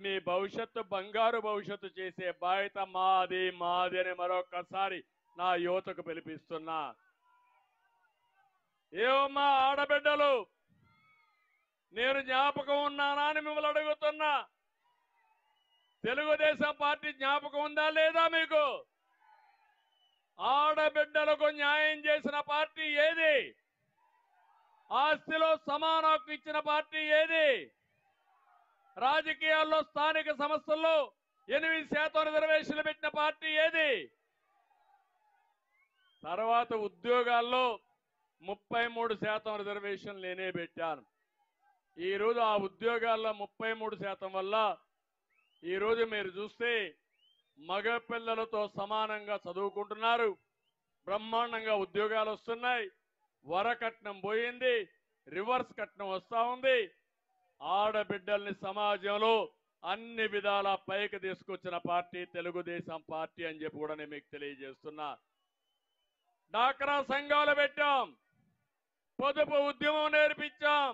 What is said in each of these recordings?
మీ భవిష్యత్తు బంగారు భవిష్యత్తు చేసే బాధ్యత మాది మాది అని మరొకసారి నా యువతకు పిలిపిస్తున్నా. ఏమమ్మా ఆడబిడ్డలు, నేను జ్ఞాపకం ఉన్నానా అని మిమ్మల్ని అడుగుతున్నా. తెలుగుదేశం పార్టీ జ్ఞాపకం ఉందా లేదా మీకు? ఆడబిడ్డలకు న్యాయం చేసిన పార్టీ ఏది? ఆస్తిలో సమాన హక్కు ఇచ్చిన పార్టీ ఏది? రాజకీయాల్లో స్థానిక సంస్థల్లో 8% రిజర్వేషన్లు పెట్టిన పార్టీ ఏది? తర్వాత ఉద్యోగాల్లో 33% రిజర్వేషన్ నేనే పెట్టాను. ఈరోజు ఆ ఉద్యోగాల్లో 33% వల్ల ఈరోజు మీరు చూస్తే మగపిల్లలతో సమానంగా చదువుకుంటున్నారు, బ్రహ్మాండంగా ఉద్యోగాలు వస్తున్నాయి, వరకట్నం పోయింది, రివర్స్ కట్నం వస్తా ఉంది. ఆడబిడ్డల్ని సమాజంలో అన్ని విధాలా పైకి తీసుకొచ్చిన పార్టీ తెలుగుదేశం పార్టీ అని చెప్పి కూడా నేను మీకు తెలియజేస్తున్నా. డాక్రా సంఘాలు పెట్టాం, పొదుపు ఉద్యమం నేర్పించాం,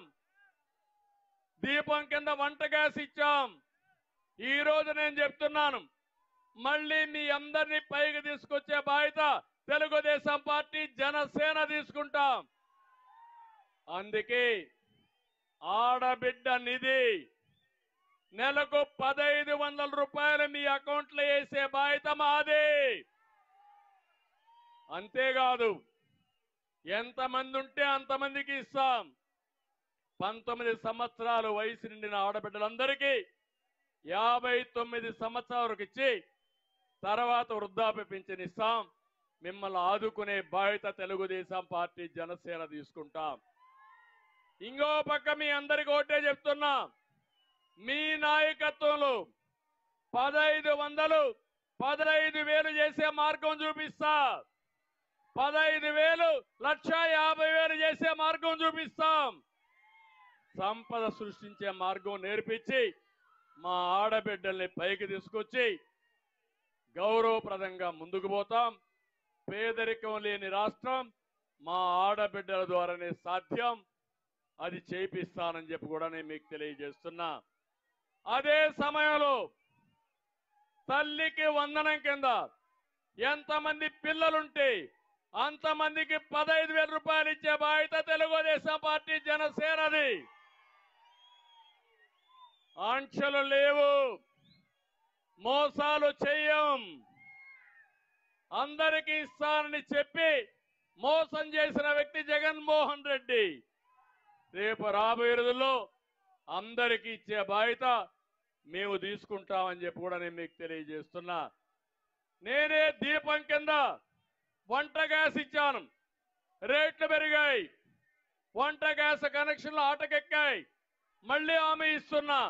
దీపం కింద వంట గ్యాస్ ఇచ్చాం. ఈ రోజు నేను చెప్తున్నాను, మళ్ళీ మీ అందరినీ పైకి తీసుకొచ్చే బాధ్యత తెలుగుదేశం పార్టీ జనసేన తీసుకుంటాం. అందుకే ఆడబిడ్డ నిధి నెలకు 1500 రూపాయలు మీ అకౌంట్లో వేసే బాధ్యత మాది. అంతేకాదు, ఎంతమంది ఉంటే అంతమందికి ఇస్తాం. 19 సంవత్సరాలు వయసు నిండిన ఆడబిడ్డలందరికీ 59 సంవత్సరాల వరకు ఇచ్చి తర్వాత వృద్ధాప్య పింఛన్ ఇస్తాం. మిమ్మల్ని ఆదుకునే బాధ్యత తెలుగుదేశం పార్టీ జనసేన తీసుకుంటాం. ఇంకో పక్క మీ అందరికీ ఒకటే చెప్తున్నా, మీ నాయకత్వంలో 1500 15,000 చేసే మార్గం చూపిస్తా. 15,000 1,50,000 చేసే మార్గం చూపిస్తాం. సంపద సృష్టించే మార్గం నేర్పించి మా ఆడబిడ్డల్ని పైకి తీసుకొచ్చి గౌరవప్రదంగా ముందుకు పోతాం. పేదరికం లేని రాష్ట్రం మా ఆడబిడ్డల ద్వారానే సాధ్యం. అది చేపిస్తానని చెప్పి కూడా నేను మీకు తెలియజేస్తున్నా. అదే సమయంలో తల్లికి వందనం కింద ఎంతమంది పిల్లలుంటే అంతమందికి 15,000 రూపాయలు ఇచ్చే బాధ్యత తెలుగుదేశం పార్టీ జనసేనది. ఆంక్షలు లేవు, మోసాలు చెయ్యం. అందరికీ ఇస్తానని చెప్పి మోసం చేసిన వ్యక్తి జగన్మోహన్ రెడ్డి. రేపు రాబోయే రోజుల్లో అందరికీ ఇచ్చే బాధ్యత మేము తీసుకుంటామని చెప్పి కూడా నేను మీకు తెలియజేస్తున్నా. నేనే దీపం కింద వంట గ్యాస్ ఇచ్చాను, రేట్లు పెరిగాయి, వంట గ్యాస్ కనెక్షన్లు ఆటకెక్కాయి. మళ్ళీ హామీ ఇస్తున్నా,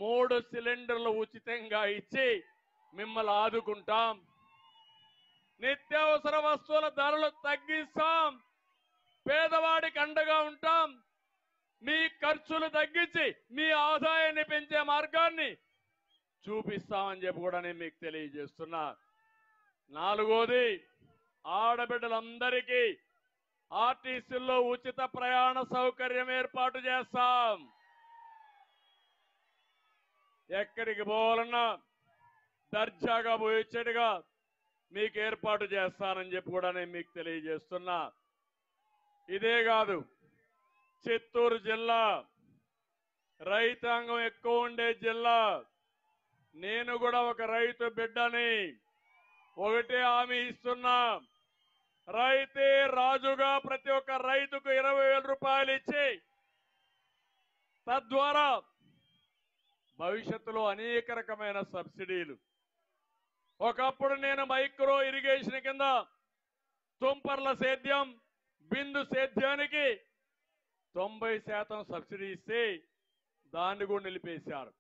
3 సిలిండర్లు ఉచితంగా ఇచ్చి మిమ్మల్ని ఆదుకుంటాం. నిత్యావసర వస్తువుల ధరలు తగ్గిస్తాం, పేదవాడికి అండగా ఉంటాం. మీ ఖర్చులు తగ్గించి మీ ఆదాయాన్ని పెంచే మార్గాన్ని చూపిస్తామని చెప్పి కూడా నేను మీకు తెలియజేస్తున్నా. 4వది, ఆడబిడ్డలందరికీ ఆర్టీసీల్లో ఉచిత ప్రయాణ సౌకర్యం ఏర్పాటు చేస్తాం. ఎక్కడికి పోవాలన్నా దర్జాగా పోయేట్టుగా మీకు ఏర్పాటు చేస్తానని చెప్పి కూడా నేను మీకు తెలియజేస్తున్నా. ఇదే కాదు, చిత్తూరు జిల్లా రైతాంగం ఎక్కువ ఉండే జిల్లా. నేను కూడా ఒక రైతు బిడ్డని. ఒకటే హామీ ఇస్తున్నా, రైతే రాజుగా ప్రతి ఒక్క రైతుకు 20,000 రూపాయలు ఇచ్చి తద్వారా భవిష్యత్తులో అనేక రకమైన సబ్సిడీలు. ఒకప్పుడు నేను మైక్రో ఇరిగేషన్ కింద తుంపర్ల సేద్యం, బిందు సేద్యానికి 90% సబ్సిడీ ఇస్తే దాన్ని కూడా నిలిపేశారు.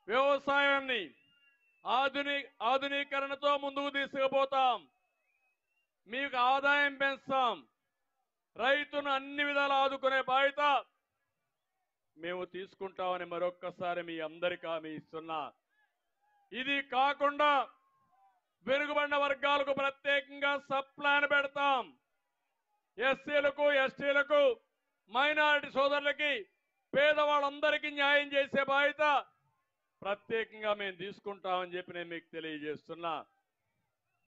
వ్యవసాయాన్ని ఆధునీకరణతో ముందుకు తీసుకుపోతాం, మీకు ఆదాయం పెంచుతాం, రైతును అన్ని విధాలు ఆదుకునే బాధ్యత మేము తీసుకుంటామని మరొక్కసారి మీ అందరికీ హామీ ఇస్తున్నా. ఇది కాకుండా వెనుకబడిన వర్గాలకు ప్రత్యేకంగా సబ్ ప్లాన్ పెడతాం. ఎస్సీలకు, ఎస్టీలకు, మైనారిటీ సోదరులకి పేదవాళ్ళందరికీ న్యాయం చేసే బాధ్యత ప్రత్యేకంగా మేము తీసుకుంటామని చెప్పి నేను మీకు తెలియజేస్తున్నా.